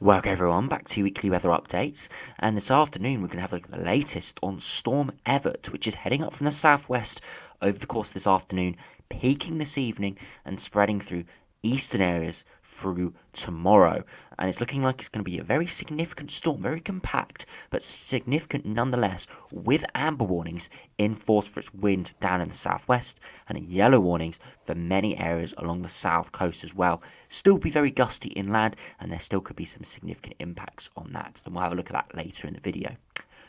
Welcome everyone back to weekly weather updates, and this afternoon we're going to have a look at the latest on Storm Evert, which is heading up from the southwest over the course of this afternoon, peaking this evening and spreading through eastern areas through tomorrow. And it's looking like it's going to be a very significant storm, very compact, but significant nonetheless, with amber warnings in force for its wind down in the southwest and yellow warnings for many areas along the south coast as well. Still be very gusty inland, and there still could be some significant impacts on that, and we'll have a look at that later in the video.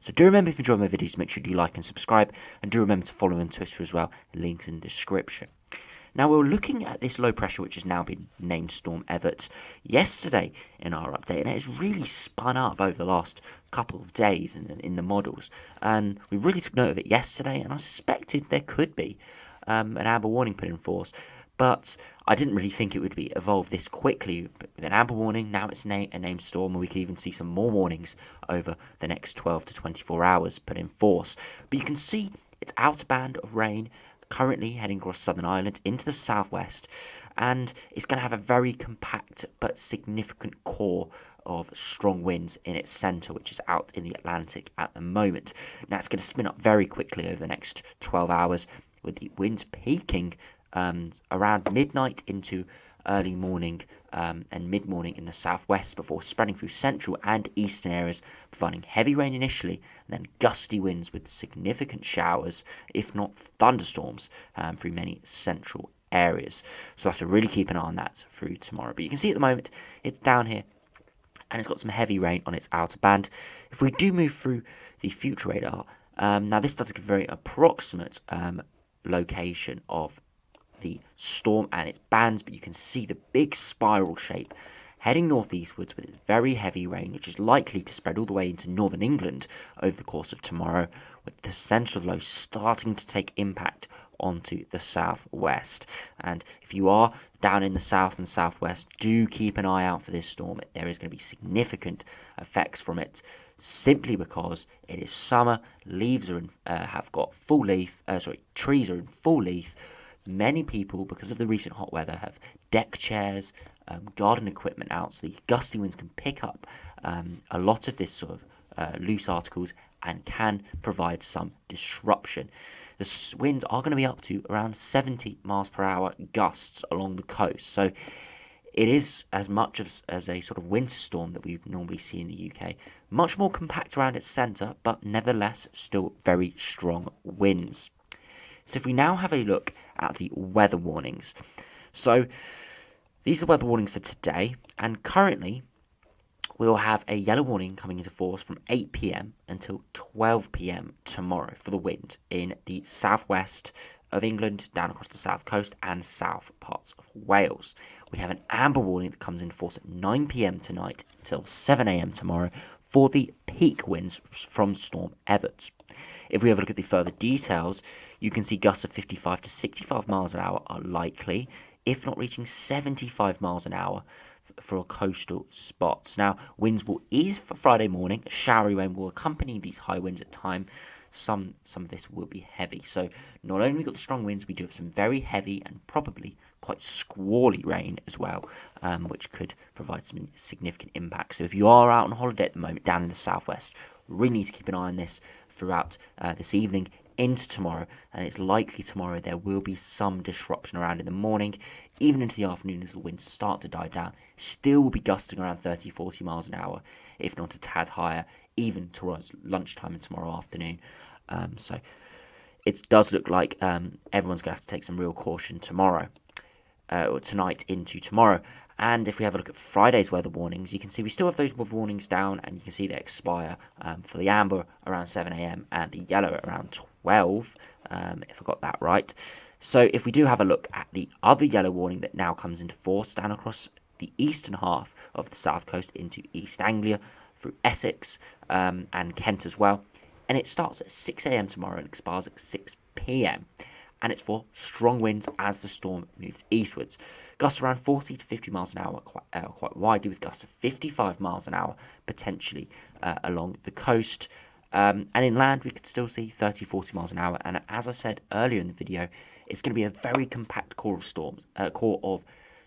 So do remember, if you enjoy my videos, make sure you like and subscribe, and do remember to follow me on Twitter as well, links in the description. Now, we're looking at this low pressure, which has now been named Storm Evert, yesterday in our update, and it has really spun up over the last couple of days in the models. And we really took note of it yesterday, and I suspected there could be an amber warning put in force. But I didn't really think it would be evolved this quickly. But with an amber warning, now it's a named storm, and we could even see some more warnings over the next 12 to 24 hours put in force. But you can see its outer band of rain currently heading across Southern Ireland into the southwest, and it's going to have a very compact but significant core of strong winds in its centre, which is out in the Atlantic at the moment. Now, it's going to spin up very quickly over the next 12 hours, with the winds peaking around midnight into early morning and mid-morning in the southwest, before spreading through central and eastern areas, providing heavy rain initially, and then gusty winds with significant showers, if not thunderstorms, through many central areas. So I have to really keep an eye on that through tomorrow. But you can see at the moment it's down here, and it's got some heavy rain on its outer band. If we do move through the future radar, now this does give a very approximate location of the storm and its bands, but you can see the big spiral shape heading northeastwards with its very heavy rain, which is likely to spread all the way into northern England over the course of tomorrow, with the centre of low starting to take impact onto the southwest. And if you are down in the south and southwest, do keep an eye out for this storm. There is going to be significant effects from it, simply because it is summer. Leaves are have got full leaf. Trees are in full leaf. Many people, because of the recent hot weather, have deck chairs, garden equipment out, so the gusty winds can pick up a lot of this sort of loose articles and can provide some disruption. The winds are going to be up to around 70 miles per hour gusts along the coast, so it is as much as a sort of winter storm that we normally see in the UK. Much more compact around its centre, but nevertheless still very strong winds. So if we now have a look at the weather warnings. So these are the weather warnings for today, and currently we will have a yellow warning coming into force from 8 p.m. until 12 p.m. tomorrow for the wind in the southwest of England, down across the south coast and south parts of Wales. We have an amber warning that comes into force at 9 p.m. tonight until 7 a.m. tomorrow for the peak winds from Storm Evert. If we have a look at the further details, you can see gusts of 55 to 65 miles an hour are likely, if not reaching 75 miles an hour for coastal spots. Now, winds will ease for Friday morning. Showery rain will accompany these high winds at time. Some of this will be heavy. So not only have we got the strong winds, we do have some very heavy and probably quite squally rain as well, which could provide some significant impact. So if you are out on holiday at the moment down in the southwest, really need to keep an eye on this throughout this evening into tomorrow, and it's likely tomorrow there will be some disruption around in the morning, even into the afternoon as the winds start to die down. Still will be gusting around 30-40 miles an hour, if not a tad higher, even towards lunchtime and tomorrow afternoon. So it does look like everyone's going to have to take some real caution tomorrow, or tonight into tomorrow. And if we have a look at Friday's weather warnings, you can see we still have those weather warnings down, and you can see they expire for the amber around 7 a.m. and the yellow at around 12, if I got that right. So if we do have a look at the other yellow warning that now comes into force down across the eastern half of the south coast into East Anglia, through Essex and Kent as well, and it starts at 6 a.m. tomorrow and expires at 6 p.m. and it's for strong winds as the storm moves eastwards. Gusts around 40 to 50 miles an hour, quite widely, with gusts of 55 miles an hour potentially along the coast. And inland, we could still see 30-40 miles an hour. And as I said earlier in the video, it's going to be a very compact core of storms, core of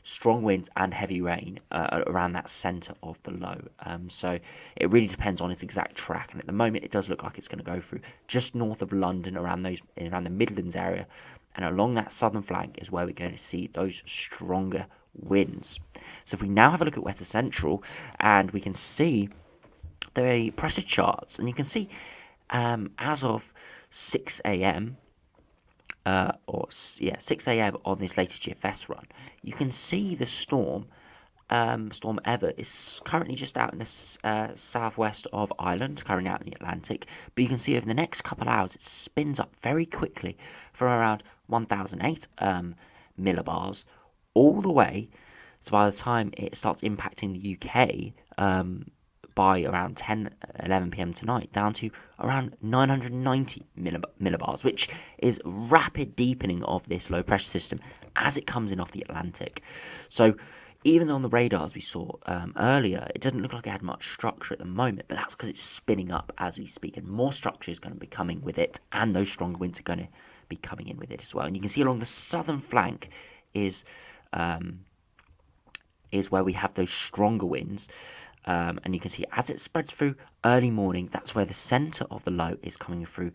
strong winds and heavy rain around that centre of the low. So it really depends on its exact track, and at the moment it does look like it's going to go through just north of London, around the Midlands area, and along that southern flank is where we're going to see those stronger winds. So if we now have a look at Wetter Central, and we can see the pressure charts, and you can see as of 6 a.m. 6 a.m. on this latest GFS run, you can see the storm Evert is currently just out in the southwest of Ireland, currently out in the Atlantic. But you can see over the next couple of hours, it spins up very quickly from around 1008 millibars all the way. So by the time it starts impacting the UK, by around 11 p.m. tonight, down to around 990 millibars, which is rapid deepening of this low pressure system as it comes in off the Atlantic. So even on the radars we saw earlier, it doesn't look like it had much structure at the moment, but that's because it's spinning up as we speak, and more structure is going to be coming with it, and those stronger winds are going to be coming in with it as well. And you can see along the southern flank is where we have those stronger winds. And you can see as it spreads through early morning, that's where the centre of the low is coming through,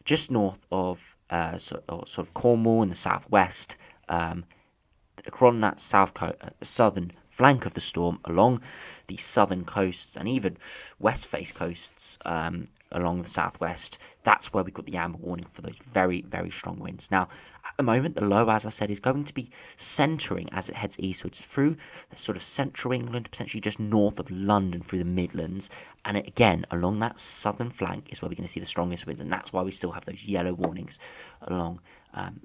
just north of sort of Cornwall in the southwest, across that southern flank of the storm, along the southern coasts and even west face coasts along the southwest. That's where we got the amber warning for those very, very strong winds. Now, at the moment, the low, as I said, is going to be centering as it heads eastwards through sort of central England, potentially just north of London through the Midlands. And again, along that southern flank is where we're going to see the strongest winds. And that's why we still have those yellow warnings along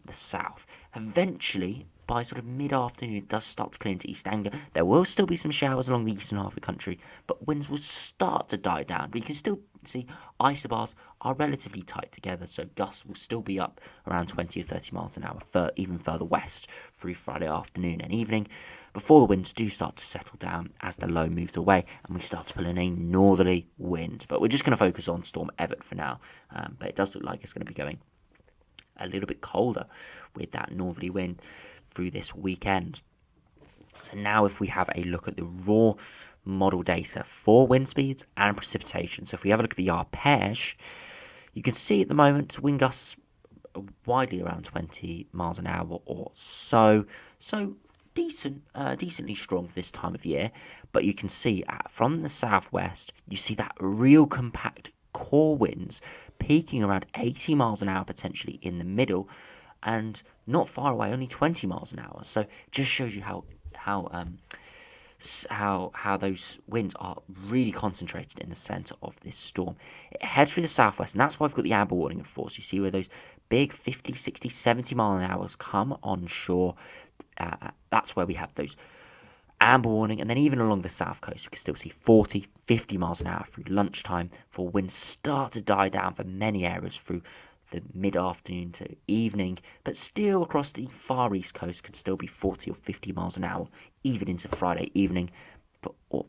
the south. Eventually, by sort of mid-afternoon, it does start to clear into East Anglia. There will still be some showers along the eastern half of the country, but winds will start to die down. But you can still see isobars are relatively tight together, so gusts will still be up around 20 or 30 miles an hour, even further west through Friday afternoon and evening, before the winds do start to settle down as the low moves away and we start to pull in a northerly wind. But we're just going to focus on Storm Evert for now, but it does look like it's going to be going a little bit colder with that northerly wind through this weekend. So now if we have a look at the raw model data for wind speeds and precipitation, so if we have a look at the ARPEGE, you can see at the moment wind gusts widely around 20 miles an hour or so decently strong for this time of year. But you can see from the southwest, you see that real compact core winds peaking around 80 miles an hour potentially in the middle, and not far away, only 20 miles an hour. So it just shows you how those winds are really concentrated in the centre of this storm. It heads through the southwest, and that's why I've got the amber warning in force. You see where those big 50, 60, 70 mile an hours come on shore. That's where we have those amber warning, and then even along the south coast, we can still see 40, 50 miles an hour through lunchtime before winds start to die down for many areas through the mid-afternoon to evening, but still across the far east coast could still be 40 or 50 miles an hour, even into Friday evening,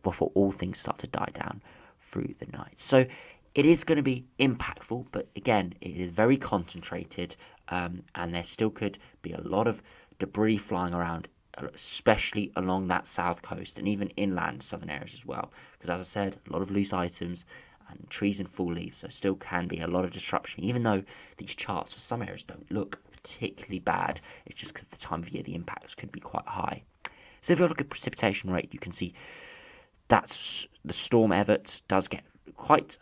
before all things start to die down through the night. So it is going to be impactful, but again, it is very concentrated, and there still could be a lot of debris flying around, especially along that south coast and even inland southern areas as well, because as I said, a lot of loose items and trees in full leaves, so still can be a lot of disruption, even though these charts for some areas don't look particularly bad. It's just because at the time of year the impacts could be quite high. So if you look at precipitation rate, you can see that's the storm Evert does get quite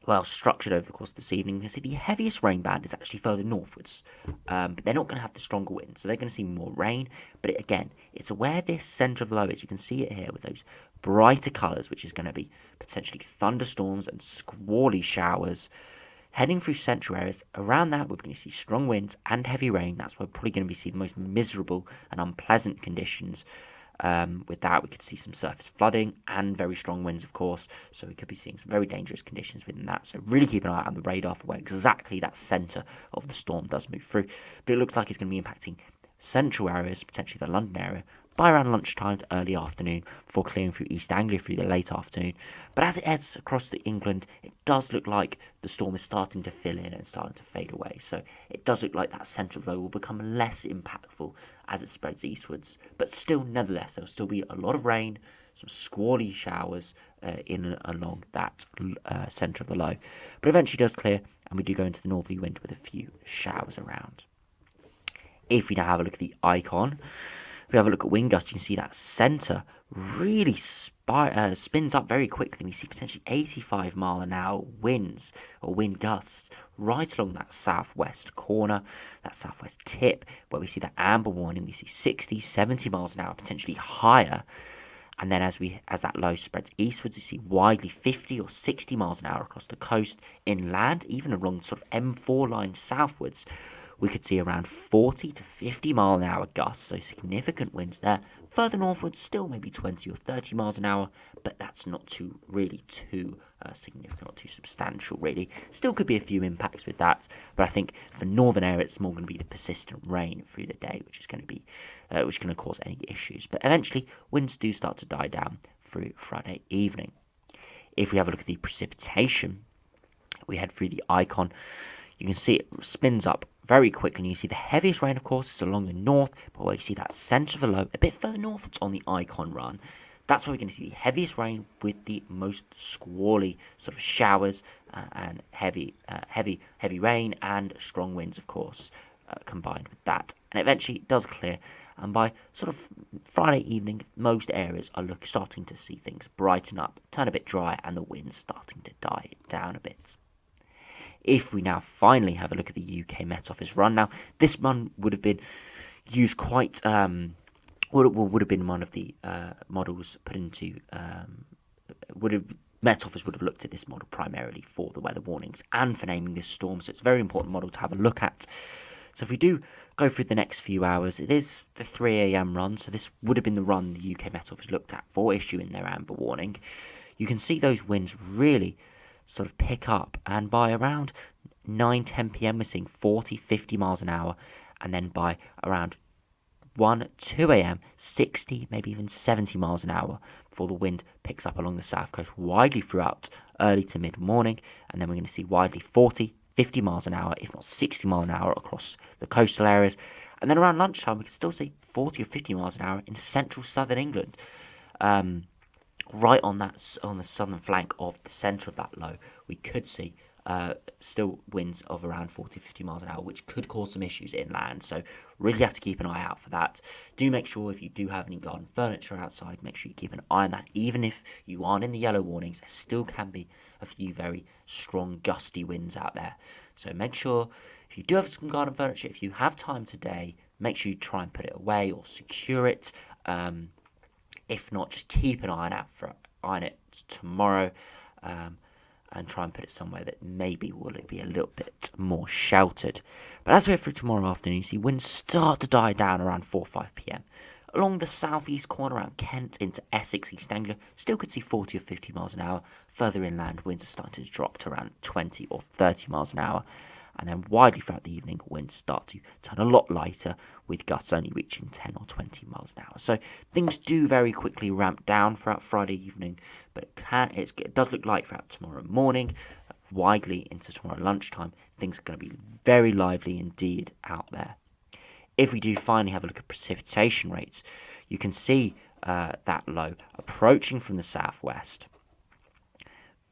well structured over the course of this evening. You can see the heaviest rain band is actually further northwards, but they're not going to have the stronger winds, so they're going to see more rain. But it's where this centre of the low is. You can see it here with those brighter colours, which is going to be potentially thunderstorms and squally showers heading through central areas. Around that, we're going to see strong winds and heavy rain. That's where we're probably going to be seeing the most miserable and unpleasant conditions. With that, we could see some surface flooding and very strong winds, of course, so we could be seeing some very dangerous conditions within that. So really keep an eye out on the radar for where exactly that centre of the storm does move through. But it looks like it's going to be impacting central areas, potentially the London area, by around lunchtime to early afternoon before clearing through East Anglia through the late afternoon. But as it heads across to England, it does look like the storm is starting to fill in and starting to fade away. So it does look like that central low will become less impactful as it spreads eastwards. But still, nevertheless, there will still be a lot of rain, some squally showers in and along that centre of the low. But eventually does clear, and we do go into the northerly wind with a few showers around. If we now have a look at the icon, if we have a look at wind gusts, you can see that centre really spins up very quickly. We see potentially 85 mile an hour winds or wind gusts right along that southwest corner, that southwest tip, where we see that amber warning. We see 60, 70 miles an hour, potentially higher. And then as that low spreads eastwards, you see widely 50 or 60 miles an hour across the coast, inland, even along sort of M4 line southwards. We could see around 40 to 50 mile an hour gusts, so significant winds there. Further northwards, still maybe 20 or 30 miles an hour, but that's not too significant or too substantial, really. Still could be a few impacts with that, but I think for northern area, it's more going to be the persistent rain through the day, which is going to cause any issues. But eventually, winds do start to die down through Friday evening. If we have a look at the precipitation, we head through the icon. You can see it spins up very quickly, and you see the heaviest rain, of course, is along the north, but where you see that centre of the low, a bit further north, it's on the icon run. That's where we're going to see the heaviest rain with the most squally sort of showers and heavy rain and strong winds, of course, combined with that. And eventually it does clear, and by sort of Friday evening, most areas are starting to see things brighten up, turn a bit dry, and the wind's starting to die down a bit. If we now finally have a look at the UK Met Office run, now this run would have been used quite, would have been one of the models put into, Met Office would have looked at this model primarily for the weather warnings and for naming this storm, so it's a very important model to have a look at. So if we do go through the next few hours, it is the 3 a.m. run, so this would have been the run the UK Met Office looked at for issuing their amber warning. You can see those winds really sort of pick up, and by around 9-10 p.m. we're seeing 40-50 miles an hour, and then by around 1-2 a.m. 60, maybe even 70 miles an hour before the wind picks up along the south coast widely throughout early to mid-morning, and then we're going to see widely 40-50 miles an hour, if not 60 miles an hour across the coastal areas. And then around lunchtime we can still see 40 or 50 miles an hour in central southern England. Right on the southern flank of the centre of that low, we could see still winds of around 40-50 miles an hour, which could cause some issues inland. So really have to keep an eye out for that. Do make sure if you do have any garden furniture outside, make sure you keep an eye on that. Even if you aren't in the yellow warnings, there still can be a few very strong gusty winds out there. So make sure if you do have some garden furniture, if you have time today, make sure you try and put it away or secure it. If not, just keep an eye on it tomorrow, and try and put it somewhere that maybe will be a little bit more sheltered. But as we head through tomorrow afternoon, you see winds start to die down around 4-5 p.m. Along the southeast corner around Kent into Essex, East Anglia, still could see 40 or 50 miles an hour. Further inland, winds are starting to drop to around 20 or 30 miles an hour. And then widely throughout the evening, winds start to turn a lot lighter, with gusts only reaching 10 or 20 miles an hour. So things do very quickly ramp down throughout Friday evening, but it does look like throughout tomorrow morning, widely into tomorrow lunchtime, things are going to be very lively indeed out there. If we do finally have a look at precipitation rates, you can see that low approaching from the southwest.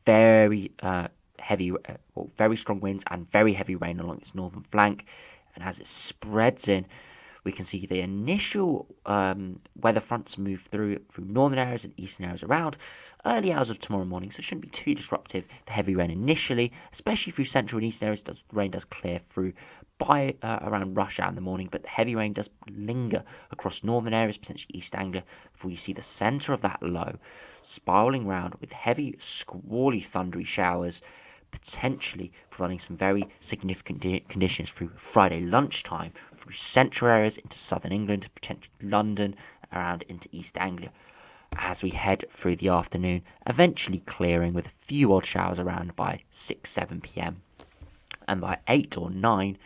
Very very strong winds and very heavy rain along its northern flank, and as it spreads in, we can see the initial weather fronts move through northern areas and eastern areas around early hours of tomorrow morning, so it shouldn't be too disruptive. The heavy rain initially, especially through central and eastern areas, the rain does clear through by around rush hour in the morning, but the heavy rain does linger across northern areas, potentially East Anglia, before you see the centre of that low spiralling round with heavy, squally, thundery showers, potentially providing some very significant conditions through Friday lunchtime through central areas into southern England, potentially London, around into East Anglia. As we head through the afternoon, eventually clearing with a few odd showers around by 6-7 p.m. And by 8 or 9,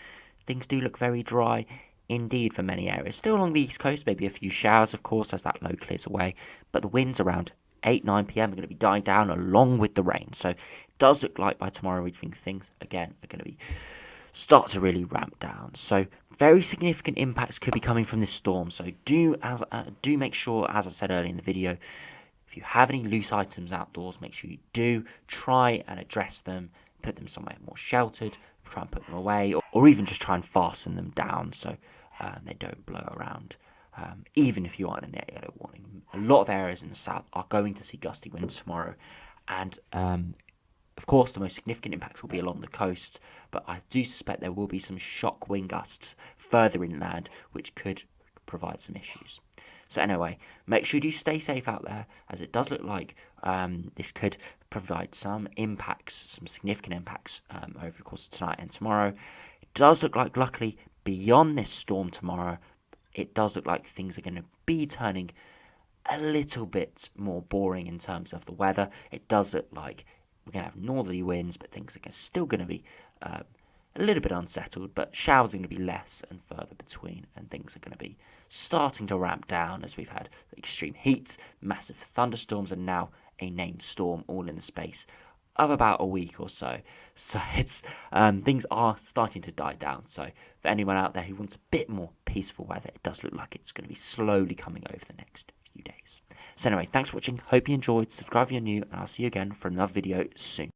things do look very dry. indeed for many areas. Still along the east coast, maybe a few showers, of course, as that low clears away. But the winds around 8, 9 p.m. are going to be dying down along with the rain. So it does look like by tomorrow evening things, again, are going to be start to really ramp down. So very significant impacts could be coming from this storm. So do make sure, as I said earlier in the video, if you have any loose items outdoors, make sure you do try and address them, put them somewhere more sheltered, try and put them away, or even just try and fasten them down so they don't blow around. Even if you aren't in the yellow warning, a lot of areas in the south are going to see gusty winds tomorrow, and of course, the most significant impacts will be along the coast, but I do suspect there will be some shock wind gusts further inland, which could provide some issues. So anyway, make sure you stay safe out there, as it does look like this could provide some impacts, some significant impacts over the course of tonight and tomorrow. It does look like, luckily, beyond this storm tomorrow, it does look like things are going to be turning a little bit more boring in terms of the weather. It does look like we're going to have northerly winds, but things are still going to be a little bit unsettled, but showers are going to be less and further between, and things are going to be starting to ramp down as we've had extreme heat, massive thunderstorms, and now a named storm all in the space of about a week or so. So it's things are starting to die down. So for anyone out there who wants a bit more peaceful weather, it does look like it's going to be slowly coming over the next few days. So anyway, thanks for watching. Hope you enjoyed. Subscribe if you're new, and I'll see you again for another video soon.